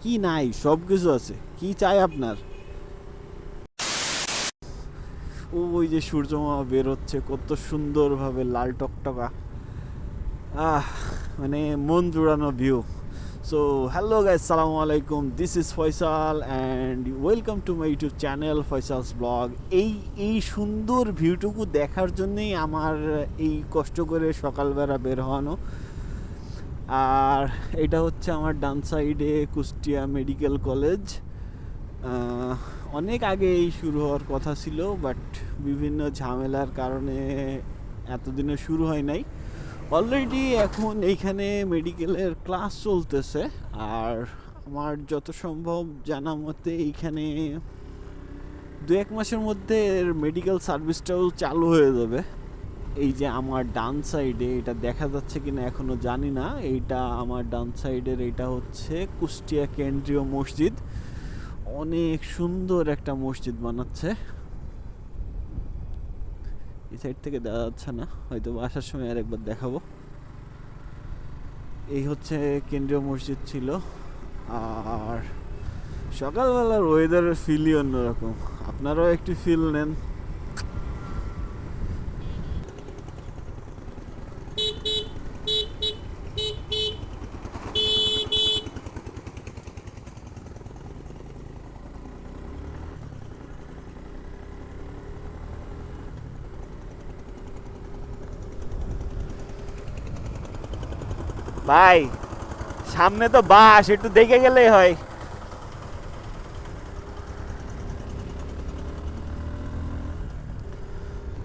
কি নাই, সব কিছু আছে, কি চাই আপনার। ওই যে সূর্যমামা বের হচ্ছে কত সুন্দরভাবে লাল টকটকা, মানে মন জুড়ানো ভিউ। সো হ্যালো গাইস, আসসালামু আলাইকুম, this is Faisal and welcome to my YouTube channel Faisal's blog. এই সুন্দর ভিউটুকু দেখার জন্যেই আমার এই কষ্ট করে সকালবেলা বের হওয়ানো। আর এটা হচ্ছে আমার ডান সাইডে কুষ্টিয়া মেডিকেল কলেজ। অনেক আগেই শুরু হওয়ার কথা ছিল, বাট বিভিন্ন ঝামেলার কারণে এতদিনে শুরু হয় নাই। অলরেডি এখন এইখানে মেডিকেলের ক্লাস চলতেছে, আর আমার যত সম্ভব জানা মতে এইখানে 2-1 মাসের মধ্যে মেডিকেল সার্ভিসটাও চালু হয়ে যাবে। এই যে আমার ডান সাইডে, এটা দেখা যাচ্ছে কিনা এখনো জানি না, এইটা আমার ডান সাইডের, এটা হচ্ছে কুষ্টিয়া কেন্দ্রীয় মসজিদ। অনেক সুন্দর একটা মসজিদ বানাচ্ছে। এই সাইড থেকে দেখা যাচ্ছে না, হয়তো আসার সময় আরেকবার দেখাবো। এই হচ্ছে কেন্দ্রীয় মসজিদ ছিল। আর সকালবেলার ওয়েদারের ফিলই অন্যরকম, আপনারাও একটু ফিল নেন। ভাই সামনে তো বাস, একটু দেখে গেলেই হয়।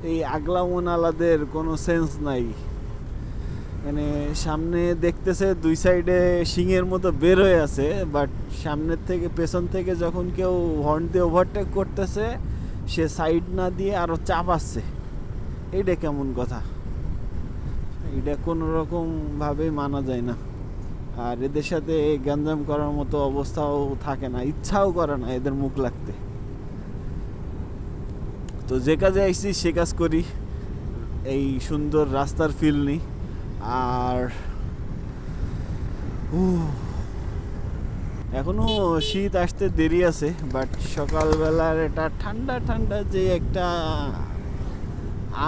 এই আগলা মোনালাদের কোনো সেন্স নাই, মানে সামনে দেখতেছে দুই সাইডে শিংয়ের মতো বের হয়ে আছে, বাট সামনের থেকে পেছন থেকে যখন কেউ হর্ন দিয়ে ওভারটেক করতেছে, সে সাইড না দিয়ে আরো চাপাচ্ছে। এইটা কেমন কথা? এটা কোনো রকম ভাবে মানা যায় না। আর এদের সাথে গ্যাঞ্জাম করার মতো অবস্থাও থাকে না, ইচ্ছাও করে না এদের মুখ লাগতে। তো যে কাজে আইছি সে কাজ করি, এই সুন্দর রাস্তার ফিল নিই। আর এখনো শীত আসতে দেরি আছে, বাট সকালবেলার এটা ঠান্ডা ঠান্ডা যে একটা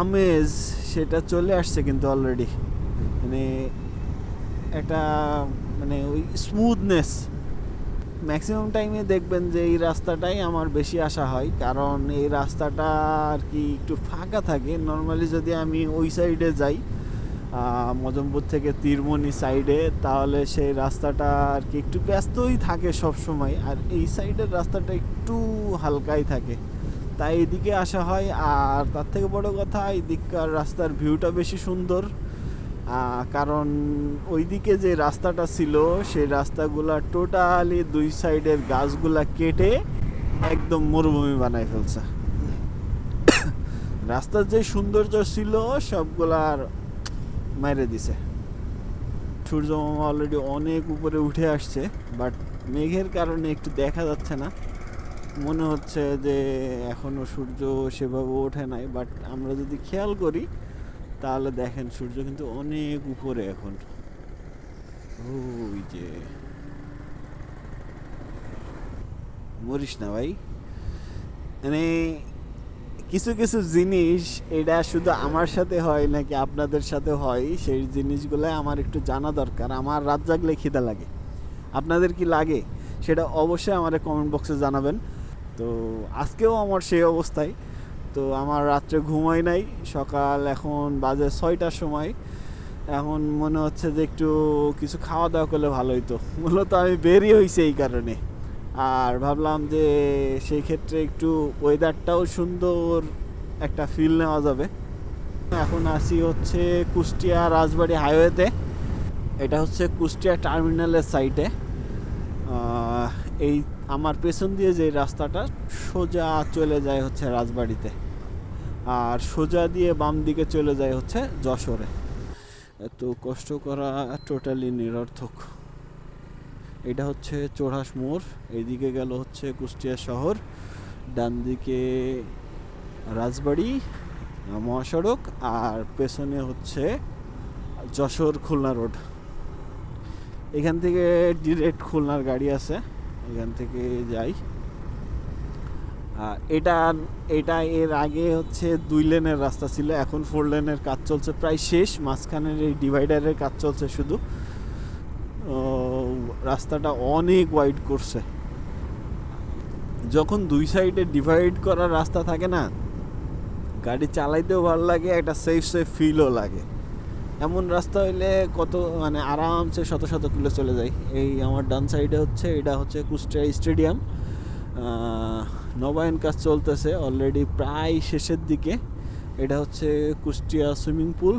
আমেজ, সেটা চলে আসছে কিন্তু অলরেডি। মানে একটা মানে ওই স্মুথনেস। ম্যাক্সিমাম টাইমে দেখবেন যে এই রাস্তাটাই আমার বেশি আসা হয়, কারণ এই রাস্তাটা আর কি একটু ফাঁকা থাকে। নর্মালি যদি আমি ওই সাইডে যাই, মজমপুর থেকে তীরমণি সাইডে, তাহলে সেই রাস্তাটা আর কি একটু ব্যস্তই থাকে সব সময়, আর এই সাইডের রাস্তাটা একটু হালকাই থাকে, তাই এদিকে আসা হয়। আর তার থেকে বড় কথা, এদিককার রাস্তার ভিউটা বেশি সুন্দর, কারণ ওইদিকে যে রাস্তাটা ছিল সেই রাস্তাগুলা টোটালি দুই সাইডের গাছগুলা কেটে একদম মরুভূমি বানাই ফেলছে। রাস্তার যে সৌন্দর্য ছিল সবগুলার মেরে দিছে। সূর্যমামা অলরেডি অনেক উপরে উঠে আসছে, বাট মেঘের কারণে একটু দেখা যাচ্ছে না, মনে হচ্ছে যে এখনো সূর্য সেভাবে ওঠে নাই। বাট আমরা যদি খেয়াল করি তাহলে দেখেন সূর্য কিন্তু অনেক উপরে এখন। ওই যে মরিস না ভাই, মানে কিছু কিছু জিনিস এটা শুধু আমার সাথে হয় নাকি আপনাদের সাথে হয়, সেই জিনিসগুলো আমার একটু জানা দরকার। আমার রাত জাগলে খিদা লাগে, আপনাদের কি লাগে সেটা অবশ্যই আমার কমেন্ট বক্সে জানাবেন। তো আজকেও আমার সেই অবস্থায়। তো আমার রাত্রে ঘুমাই নাই, সকাল এখন বাজে 6টার সময়। এখন মনে হচ্ছে যে একটু কিছু খাওয়া দাওয়া করলে ভালো হইতো। মূলত আমি বেরই হয়েছি এই কারণে, আর ভাবলাম যে সেই ক্ষেত্রে একটু ওয়েদারটাও সুন্দর একটা ফিল নেওয়া যাবে। এখন আসি হচ্ছে কুষ্টিয়া রাজবাড়ি হাইওয়েতে। এটা হচ্ছে কুষ্টিয়া টার্মিনালের সাইডে। এই আমার পেছন দিয়ে যে রাস্তাটা সোজা চলে যায় হচ্ছে রাজবাড়িতে, আর সোজা দিয়ে বাম দিকে চলে যায় হচ্ছে যশোরে। এত কষ্ট করা টোটালি নিরর্থক। এটা হচ্ছে চোরহাস মোড়, এইদিকে গেল হচ্ছে কুষ্টিয়া শহর, ডান দিকে রাজবাড়ি মহাসড়ক, আর পেছনে হচ্ছে যশোর খুলনা রোড। এখান থেকে ডিরেক্ট খুলনার গাড়ি আছে, এখান থেকে যাই। এটা এটা এর আগে হচ্ছে 2 লেনের রাস্তা ছিল, এখন 4 লেনের কাজ চলছে, প্রায় শেষ। মাঝখানের এই ডিভাইডারের কাজ চলছে শুধু। রাস্তাটা অনেক ওয়াইড করছে। যখন 2 সাইডে ডিভাইড করা রাস্তা থাকে না, গাড়ি চালাইতেও ভালো লাগে, একটা সেফ ফিলও লাগে। এমন রাস্তা হইলে কত মানে আরামসে শত শত কিলো চলে যায়। এই আমার ডান সাইডে হচ্ছে, এটা হচ্ছে কুষ্টিয়া স্টেডিয়াম। নবায়ন কাজ চলতেছে অলরেডি, প্রায় শেষের দিকে। এটা হচ্ছে কুষ্টিয়া সুইমিং পুল।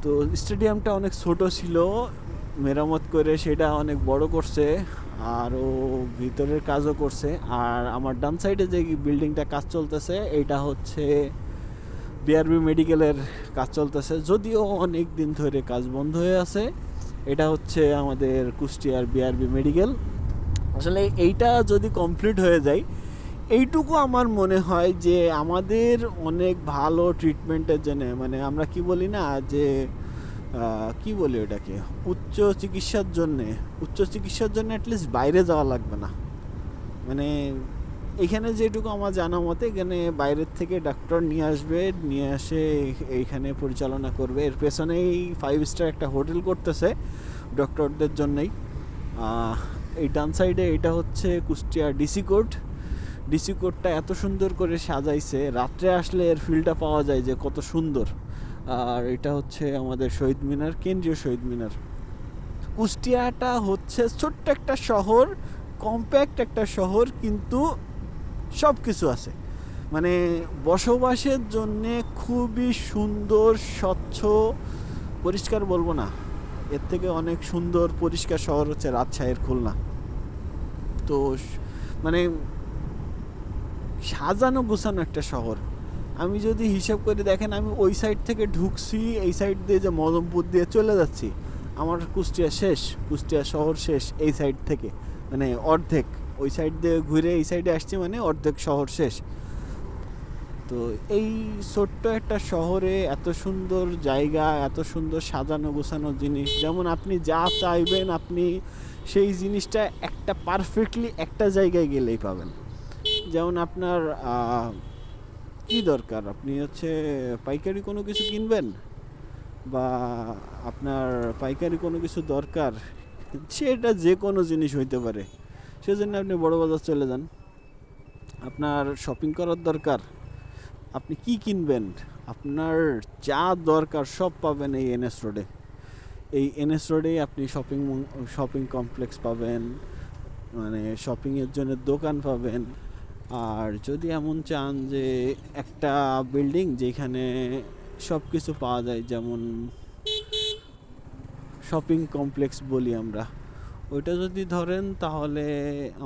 তো স্টেডিয়ামটা অনেক ছোট ছিল, মেরামত করে সেটা অনেক বড় করছে, আরও ভিতরের কাজও করছে। আর আমার ডান সাইডে যে বিল্ডিংটা কাজ চলতেছে, এটা হচ্ছে বিআরবি মেডিকেলের কাজ চলতেছে, যদিও অনেক দিন ধরে কাজ বন্ধ হয়ে আছে। এটা হচ্ছে আমাদের কুষ্টিয়ার বিআরবি মেডিকেল। আসলে এইটা যদি কমপ্লিট হয়ে যায়, এইটুকু আমার মনে হয় যে আমাদের অনেক ভালো ট্রিটমেন্টের জন্য, মানে আমরা কি বলি না যে কি বলি ওটাকে, উচ্চ চিকিৎসার জন্য অ্যাটলিস্ট বাইরে যাওয়া লাগবে না। মানে এখানে যেটুকু আমার জানা মতে, এখানে বাইরের থেকে ডাক্তার নিয়ে আসবে, নিয়ে আসে এইখানে পরিচালনা করবে। এর পেছনেই 5 স্টার একটা হোটেল করতেছে ডক্টরদের জন্যই। এই ডান সাইডে এটা হচ্ছে কুষ্টিয়া ডিসি কোর্টটা এত সুন্দর করে সাজাইছে, রাত্রে আসলে এর ফিলটা পাওয়া যায় যে কত সুন্দর। আর এটা হচ্ছে আমাদের শহীদ মিনার, কেন্দ্রীয় শহীদ মিনার। কুষ্টিয়াটা হচ্ছে ছোট্ট একটা শহর, কম্প্যাক্ট একটা শহর, কিন্তু সব কিছু আছে। মানে বসবাসের জন্যে খুবই সুন্দর, স্বচ্ছ, পরিষ্কার বলবো না, এর থেকে অনেক সুন্দর পরিষ্কার শহর হচ্ছে রাজশাহীর খুলনা। তো মানে সাজানো গোছানো একটা শহর। আমি যদি হিসাব করে দেখেন, আমি ওই সাইড থেকে ঢুকছি, এই সাইড দিয়ে যে মদমপুর দিয়ে চলে যাচ্ছি, আমার কুষ্টিয়া শহর শেষ এই সাইড থেকে, মানে অর্ধেক। ওই সাইড দিয়ে ঘুরে এই সাইডে আসছি, মানে অর্ধেক শহর শেষ। তো এই ছোট্ট একটা শহরে এত সুন্দর জায়গা, এত সুন্দর সাজানো গোছানো জিনিস, যেমন আপনি যা চাইবেন আপনি সেই জিনিসটা একটা পারফেক্টলি একটা জায়গায় গেলেই পাবেন। যেমন আপনার কি দরকার, আপনি হচ্ছে পাইকারি কোনো কিছু কিনবেন, বা আপনার পাইকারি কোনো কিছু দরকার, সেটা যে কোনো জিনিস হইতে পারে, সেজন্য আপনি বড় বাজার চলে যান। আপনার শপিং করার দরকার, আপনি কি কিনবেন, আপনার যা দরকার সব পাবেন এই এনএস রোডে। এই এনএস রোডেই আপনি শপিং কমপ্লেক্স পাবেন, মানে শপিংয়ের জন্য দোকান পাবেন। আর যদি এমন চান যে একটা বিল্ডিং যেখানে সব কিছু পাওয়া যায়, যেমন শপিং কমপ্লেক্স বলি আমরা, ওইটা যদি ধরেন, তাহলে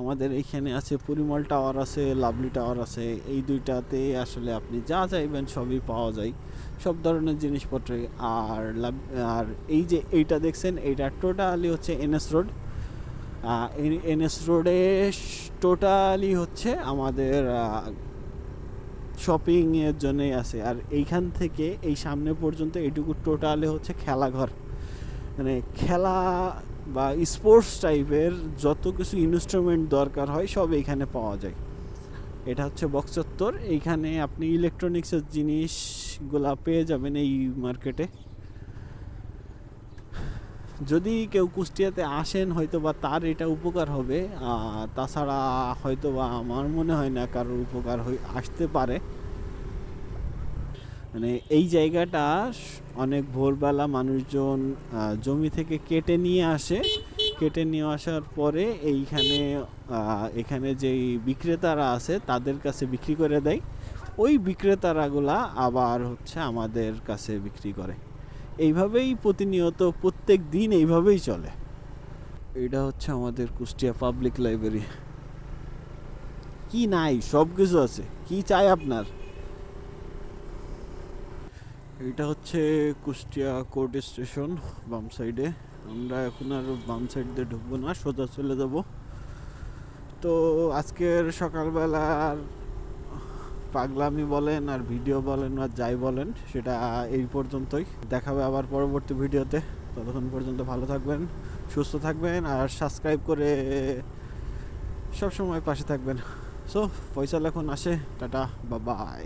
আমাদের এইখানে আছে পরিমল টাওয়ার আছে, লাভলি টাওয়ার আছে। এই দুইটাতে আসলে আপনি যা চাইবেন সবই পাওয়া যায়, সব ধরনের জিনিসপত্র। আর এই যে এইটা দেখছেন, এইটা টোটালি হচ্ছে এনএস রোড। এনএস রোডে টোটালি হচ্ছে আমাদের শপিংয়ের জন্যই আছে। আর এইখান থেকে এই সামনে পর্যন্ত এইটুকু টোটালি হচ্ছে খেলাঘর, মানে খেলা বা স্পোর্টস টাইপের যত কিছু ইনস্ট্রুমেন্ট দরকার হয় সব এইখানে পাওয়া যায়। এটা হচ্ছে বক্সচত্বর, এইখানে আপনি ইলেকট্রনিক্সের জিনিসগুলা পেয়ে যাবেন এই মার্কেটে। যদি কেউ কুষ্টিয়াতে আসেন, হয়তো বা তার এটা উপকার হবে, তাছাড়া হয়তো বা আমার মনে হয় না কারোর উপকার আসতে পারে। মানে এই জায়গাটা অনেক ভোরবেলা মানুষজন জমি থেকে কেটে নিয়ে আসার পরে এখানে যেই বিক্রেতারা আছে তাদের কাছে বিক্রি করে দেয়। ওই বিক্রেতারাগুলা আবার হচ্ছে আমাদের কাছে বিক্রি করে। এইভাবেই প্রতিনিয়ত প্রত্যেক দিন এইভাবেই চলে। এটা হচ্ছে আমাদের কুষ্টিয়া পাবলিক লাইব্রেরি। কি নাই, সব কিছু আছে, কি চাই আপনার। এটা হচ্ছে কুষ্টিয়া কোর্ট স্টেশন, বাম সাইডে। আমরা এখন আর বাম সাইড দিয়ে ঢুকবো না, সোজা চলে যাব। তো আজকের সকালবেলার পাগলামি বলেন আর ভিডিও বলেন আর যাই বলেন, সেটা এই পর্যন্তই। দেখাবে আবার পরবর্তী ভিডিওতে। ততক্ষণ পর্যন্ত ভালো থাকবেন, সুস্থ থাকবেন, আর সাবস্ক্রাইব করে সব সময় পাশে থাকবেন। সো ফয়সাল এখন আসে, টাটা, বাই বাই।